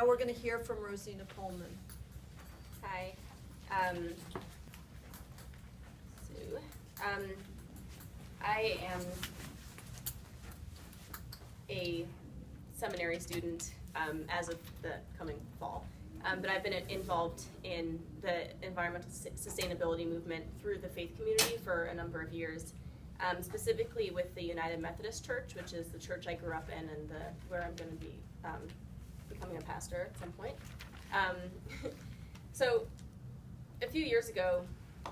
now we're going to hear from Rosina Pullman. Hi. I am a seminary student as of the coming fall, but I've been involved in the environmental sustainability movement through the faith community for a number of years, specifically with the United Methodist Church, which is the church I grew up in and where I'm going to be becoming a pastor at some point. So a few years ago,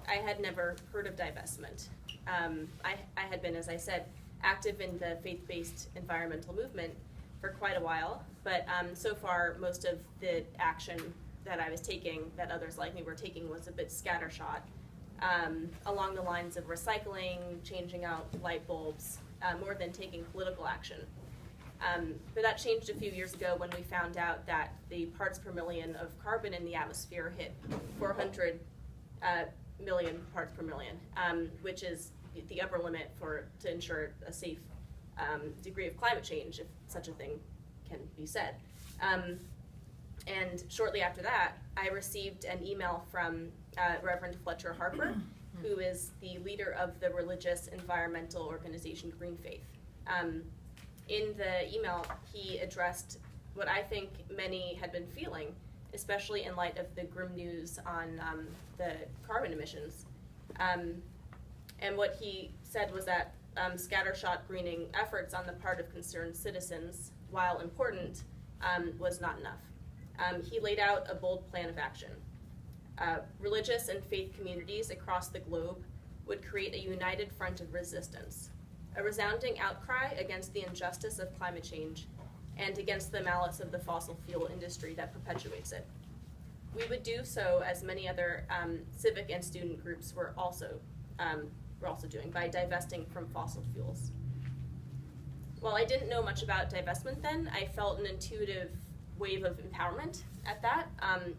I had never heard of divestment. I had been, as I said, active in the faith-based environmental movement for quite a while, but so far most of the action that I was taking, that others like me were taking, was a bit scattershot, along the lines of recycling, changing out light bulbs, more than taking political action. But that changed a few years ago when we found out that the parts per million of carbon in the atmosphere hit 400 million parts per million, which is the upper limit to ensure a safe degree of climate change, if such a thing can be said. And shortly after that, I received an email from Reverend Fletcher Harper, who is the leader of the religious environmental organization Green Faith. In the email, he addressed what I think many had been feeling, especially in light of the grim news on the carbon emissions. And what he said was that scattershot greening efforts on the part of concerned citizens, while important, was not enough. He laid out a bold plan of action. Religious and faith communities across the globe would create a united front of resistance, a resounding outcry against the injustice of climate change and against the malice of the fossil fuel industry that perpetuates it. We would do so, as many other civic and student groups were also doing, by divesting from fossil fuels. While I didn't know much about divestment then, I felt an intuitive wave of empowerment at that.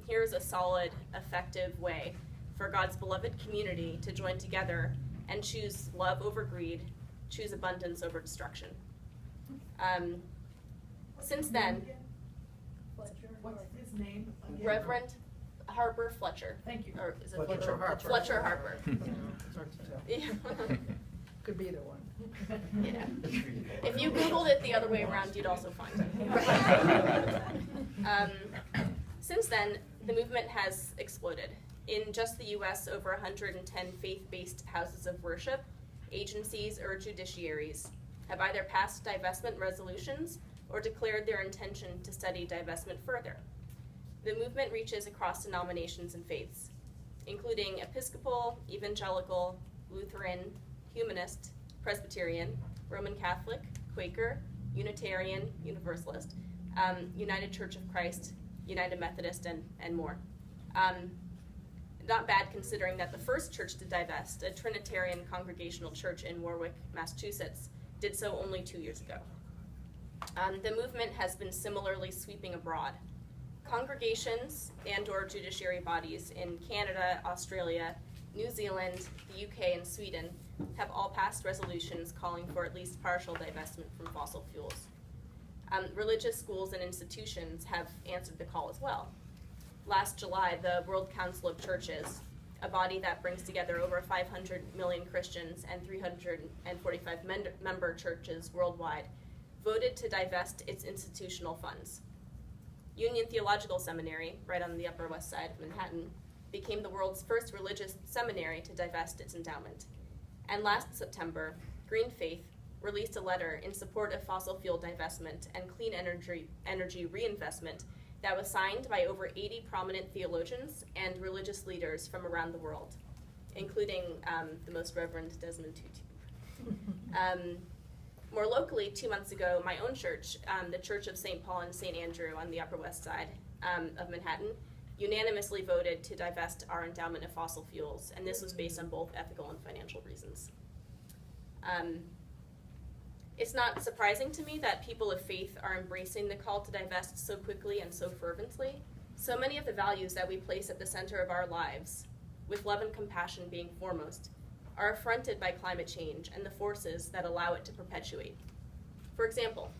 Here's a solid, effective way for God's beloved community to join together and choose love over greed, choose abundance over destruction. Since then, What's his name? Again? Reverend Harper Fletcher. Thank you. Or is it Fletcher Harper. Fletcher Harper. It's hard to tell. Yeah. Could be either one. Yeah. If you Googled it the other way around, you'd also find it. Since then, the movement has exploded. In just the US, over 110 faith-based houses of worship, agencies, or judiciaries have either passed divestment resolutions or declared their intention to study divestment further. The movement reaches across denominations and faiths, including Episcopal, Evangelical, Lutheran, Humanist, Presbyterian, Roman Catholic, Quaker, Unitarian, Universalist, United Church of Christ, United Methodist, and more. Not bad considering that the first church to divest, a Trinitarian Congregational Church in Warwick, Massachusetts, did so only 2 years ago. The movement has been similarly sweeping abroad. Congregations and/or judiciary bodies in Canada, Australia, New Zealand, the UK, and Sweden have all passed resolutions calling for at least partial divestment from fossil fuels. Religious schools and institutions have answered the call as well. Last July, the World Council of Churches, a body that brings together over 500 million Christians and 345 member churches worldwide, voted to divest its institutional funds. Union Theological Seminary, right on the Upper West Side of Manhattan, became the world's first religious seminary to divest its endowment. And last September, Green Faith released a letter in support of fossil fuel divestment and clean energy reinvestment that was signed by over 80 prominent theologians and religious leaders from around the world, including the Most Reverend Desmond Tutu. More locally, 2 months ago, my own church, the Church of St. Paul and St. Andrew on the Upper West Side of Manhattan, unanimously voted to divest our endowment of fossil fuels, and this was based on both ethical and financial reasons. It's not surprising to me that people of faith are embracing the call to divest so quickly and so fervently. So many of the values that we place at the center of our lives, with love and compassion being foremost, are affronted by climate change and the forces that allow it to perpetuate. For example,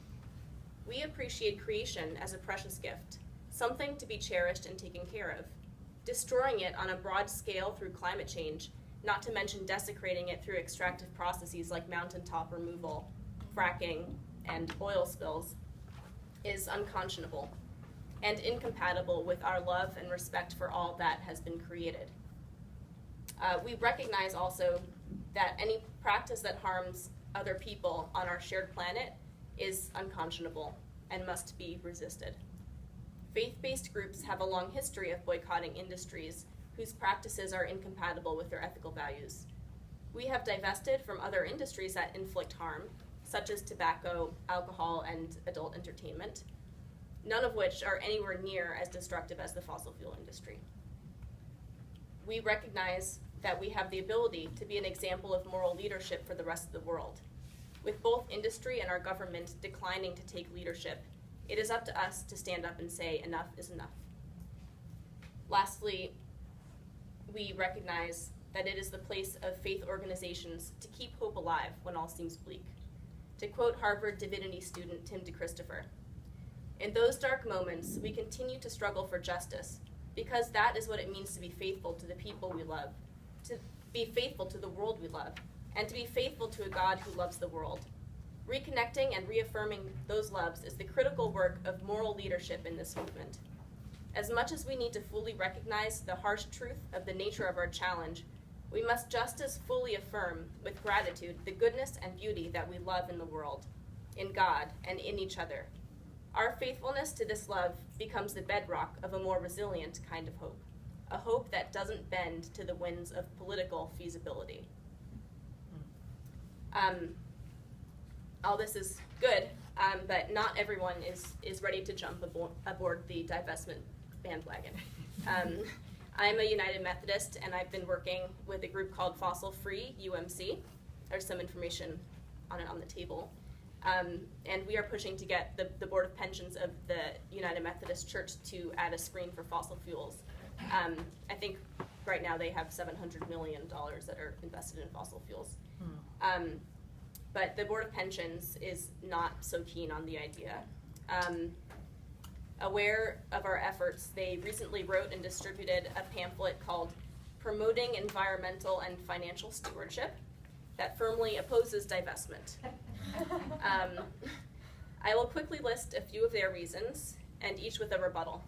we appreciate creation as a precious gift, something to be cherished and taken care of. Destroying it on a broad scale through climate change, not to mention desecrating it through extractive processes like mountaintop removal, fracking, and oil spills, is unconscionable and incompatible with our love and respect for all that has been created. We recognize also that any practice that harms other people on our shared planet is unconscionable and must be resisted. Faith-based groups have a long history of boycotting industries whose practices are incompatible with their ethical values. We have divested from other industries that inflict harm, such as tobacco, alcohol, and adult entertainment, none of which are anywhere near as destructive as the fossil fuel industry. We recognize that we have the ability to be an example of moral leadership for the rest of the world. With both industry and our government declining to take leadership, it is up to us to stand up and say enough is enough. Lastly, we recognize that it is the place of faith organizations to keep hope alive when all seems bleak. To quote Harvard divinity student Tim DeChristopher, "In those dark moments, we continue to struggle for justice, because that is what it means to be faithful to the people we love, to be faithful to the world we love, and to be faithful to a God who loves the world. Reconnecting and reaffirming those loves is the critical work of moral leadership in this movement. As much as we need to fully recognize the harsh truth of the nature of our challenge, we must just as fully affirm with gratitude the goodness and beauty that we love in the world, in God, and in each other. Our faithfulness to this love becomes the bedrock of a more resilient kind of hope, a hope that doesn't bend to the winds of political feasibility." All this is good, but not everyone is ready to jump aboard the divestment bandwagon. I'm a United Methodist, and I've been working with a group called Fossil Free UMC. There's some information on it on the table. And we are pushing to get the Board of Pensions of the United Methodist Church to add a screen for fossil fuels. I think right now they have $700 million that are invested in fossil fuels. But the Board of Pensions is not so keen on the idea. Aware of our efforts, they recently wrote and distributed a pamphlet called "Promoting Environmental and Financial Stewardship" that firmly opposes divestment. I will quickly list a few of their reasons, and each with a rebuttal.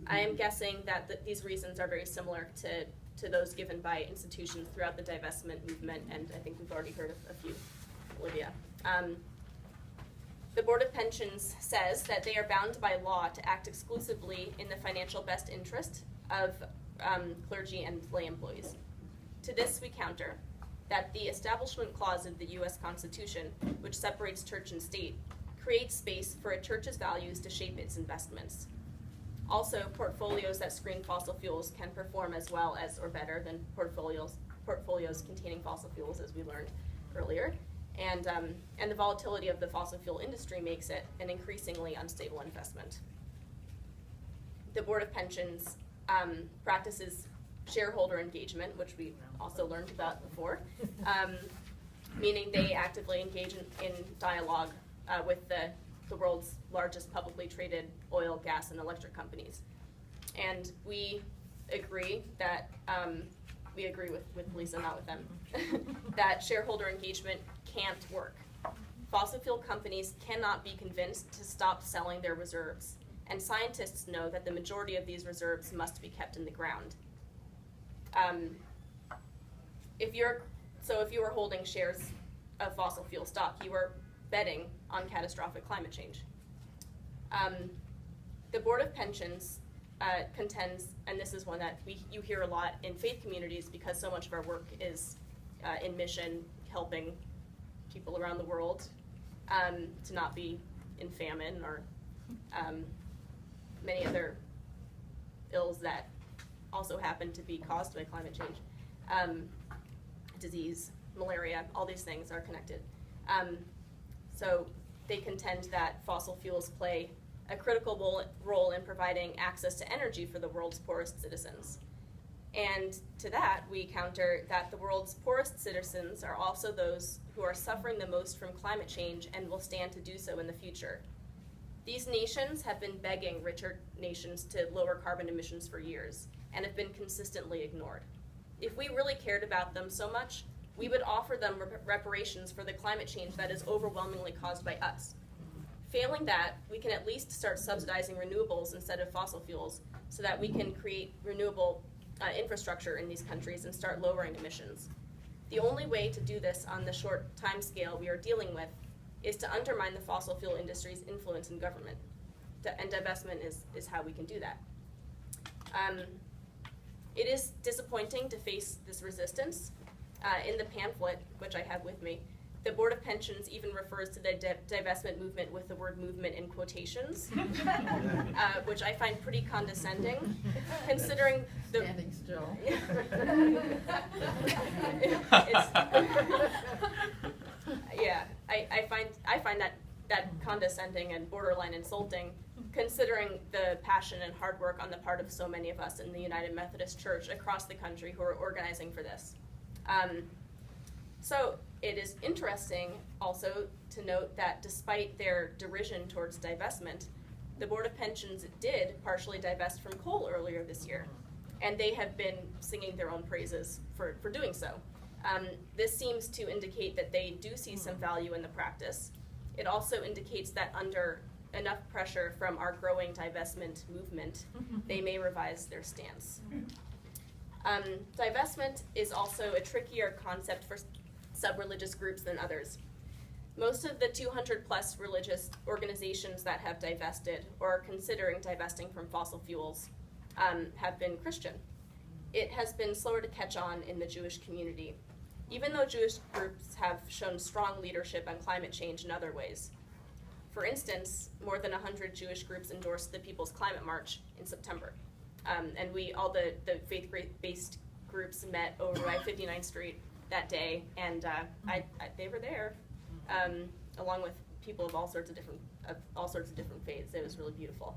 I am guessing that these reasons are very similar to those given by institutions throughout the divestment movement, and I think we've already heard of a few. Olivia. The Board of Pensions says that they are bound by law to act exclusively in the financial best interest of clergy and lay employees. To this we counter that the Establishment Clause of the U.S. Constitution, which separates church and state, creates space for a church's values to shape its investments. Also, portfolios that screen fossil fuels can perform as well as or better than portfolios containing fossil fuels, as we learned earlier. And the volatility of the fossil fuel industry makes it an increasingly unstable investment. The Board of Pensions practices shareholder engagement, which we also learned about before, meaning they actively engage in dialogue with the world's largest publicly traded oil, gas, and electric companies. And we agree that, we agree with Lisa, not with them, that shareholder engagement can't work. Fossil fuel companies cannot be convinced to stop selling their reserves, and scientists know that the majority of these reserves must be kept in the ground. If you were holding shares of fossil fuel stock, you were betting on catastrophic climate change. The Board of Pensions contends, and this is one that you hear a lot in faith communities because so much of our work is in mission, helping people around the world to not be in famine or many other ills that also happen to be caused by climate change. Disease, malaria, all these things are connected. So they contend that fossil fuels play a critical role in providing access to energy for the world's poorest citizens. And to that, we counter that the world's poorest citizens are also those who are suffering the most from climate change and will stand to do so in the future. These nations have been begging richer nations to lower carbon emissions for years and have been consistently ignored. If we really cared about them so much, we would offer them reparations for the climate change that is overwhelmingly caused by us. Failing that, we can at least start subsidizing renewables instead of fossil fuels so that we can create renewable infrastructure in these countries and start lowering emissions. The only way to do this on the short time scale we are dealing with is to undermine the fossil fuel industry's influence in government. And divestment is how we can do that. It is disappointing to face this resistance. In the pamphlet, which I have with me, the Board of Pensions even refers to the divestment movement with the word movement in quotations, which I find pretty condescending, considering the... Standing still. Yeah, I find that condescending and borderline insulting, considering the passion and hard work on the part of so many of us in the United Methodist Church across the country who are organizing for this. So it is interesting also to note that despite their derision towards divestment, the Board of Pensions did partially divest from coal earlier this year, and they have been singing their own praises for doing so. This seems to indicate that they do see some value in the practice. It also indicates that under enough pressure from our growing divestment movement, they may revise their stance. Divestment is also a trickier concept for sub-religious groups than others. Most of the 200 plus religious organizations that have divested or are considering divesting from fossil fuels have been Christian. It has been slower to catch on in the Jewish community, even though Jewish groups have shown strong leadership on climate change in other ways. For instance, more than 100 Jewish groups endorsed the People's Climate March in September. And all the faith-based groups met over I-59th Street that day, and they were there, along with people of all sorts of different faiths. It was really beautiful.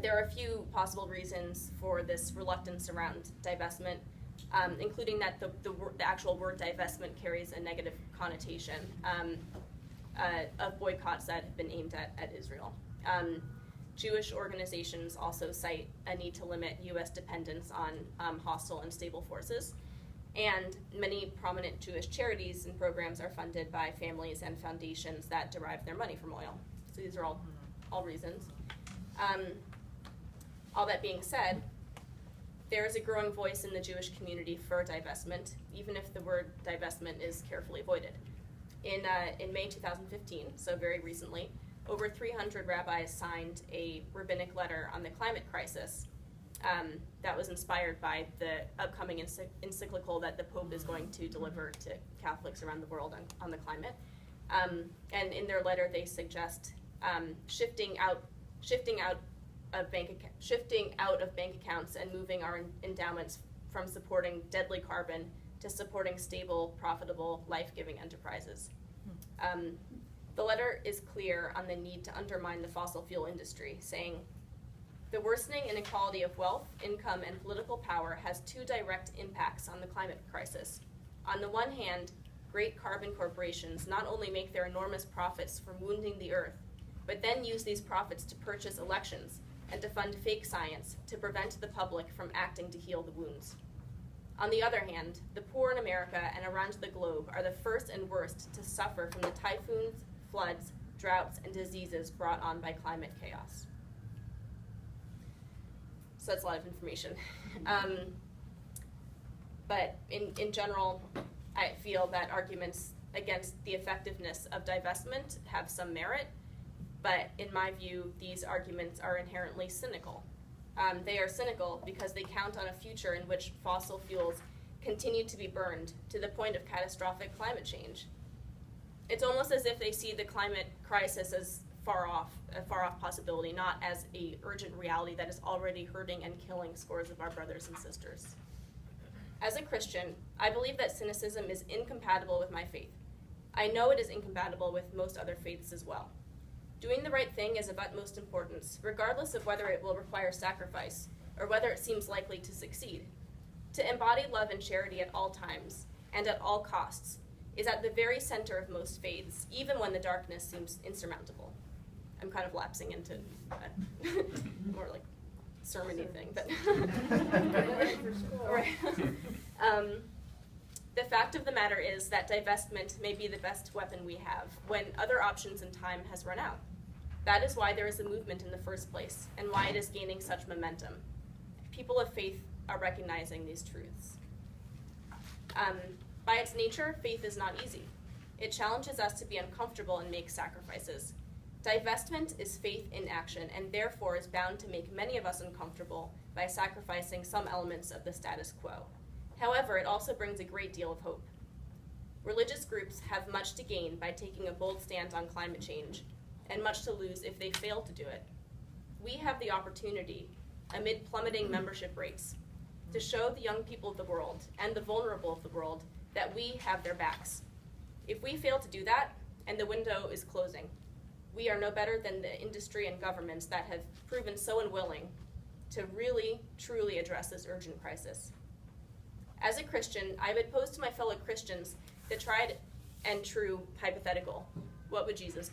There are a few possible reasons for this reluctance around divestment, including that the actual word divestment carries a negative connotation of boycotts that have been aimed at Israel. Jewish organizations also cite a need to limit U.S. dependence on hostile and stable forces, and many prominent Jewish charities and programs are funded by families and foundations that derive their money from oil. So these are all reasons. All that being said, there is a growing voice in the Jewish community for divestment, even if the word divestment is carefully avoided. In May 2015, so very recently, over 300 rabbis signed a rabbinic letter on the climate crisis that was inspired by the upcoming encyclical that the Pope is going to deliver to Catholics around the world on the climate. And in their letter, they suggest shifting out of bank accounts and moving our endowments from supporting deadly carbon to supporting stable, profitable, life-giving enterprises. The letter is clear on the need to undermine the fossil fuel industry, saying, "The worsening inequality of wealth, income, and political power has two direct impacts on the climate crisis. On the one hand, great carbon corporations not only make their enormous profits from wounding the earth, but then use these profits to purchase elections and to fund fake science to prevent the public from acting to heal the wounds. On the other hand, the poor in America and around the globe are the first and worst to suffer from the typhoons, floods, droughts, and diseases brought on by climate chaos." So that's a lot of information. But in general, I feel that arguments against the effectiveness of divestment have some merit, but in my view, these arguments are inherently cynical. They are cynical because they count on a future in which fossil fuels continue to be burned to the point of catastrophic climate change. It's almost as if they see the climate crisis as a far off possibility, not as an urgent reality that is already hurting and killing scores of our brothers and sisters. As a Christian, I believe that cynicism is incompatible with my faith. I know it is incompatible with most other faiths as well. Doing the right thing is of utmost importance, regardless of whether it will require sacrifice or whether it seems likely to succeed. To embody love and charity at all times and at all costs is at the very center of most faiths, even when the darkness seems insurmountable. I'm kind of lapsing into more like sermon-y thing, but Ready for school. right. The fact of the matter is that divestment may be the best weapon we have when other options and time has run out. That is why there is a movement in the first place, and why it is gaining such momentum. People of faith are recognizing these truths. By its nature, faith is not easy. It challenges us to be uncomfortable and make sacrifices. Divestment is faith in action, and therefore is bound to make many of us uncomfortable by sacrificing some elements of the status quo. However, it also brings a great deal of hope. Religious groups have much to gain by taking a bold stand on climate change, and much to lose if they fail to do it. We have the opportunity, amid plummeting membership rates, to show the young people of the world and the vulnerable of the world that we have their backs. If we fail to do that, and the window is closing, we are no better than the industry and governments that have proven so unwilling to really, truly address this urgent crisis. As a Christian, I would pose to my fellow Christians the tried and true hypothetical: what would Jesus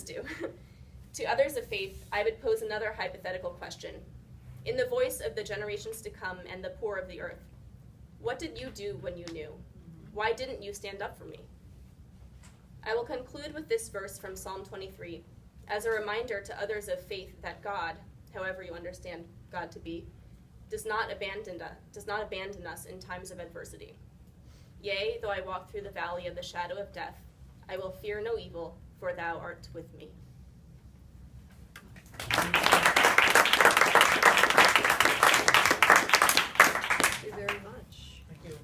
do? To others of faith, I would pose another hypothetical question. In the voice of the generations to come and the poor of the earth, what did you do when you knew? Why didn't you stand up for me? I will conclude with this verse from Psalm 23 as a reminder to others of faith that God, however you understand God to be, does not abandon us in times of adversity. Yea, though I walk through the valley of the shadow of death, I will fear no evil, for thou art with me. Thank you very much. Thank you.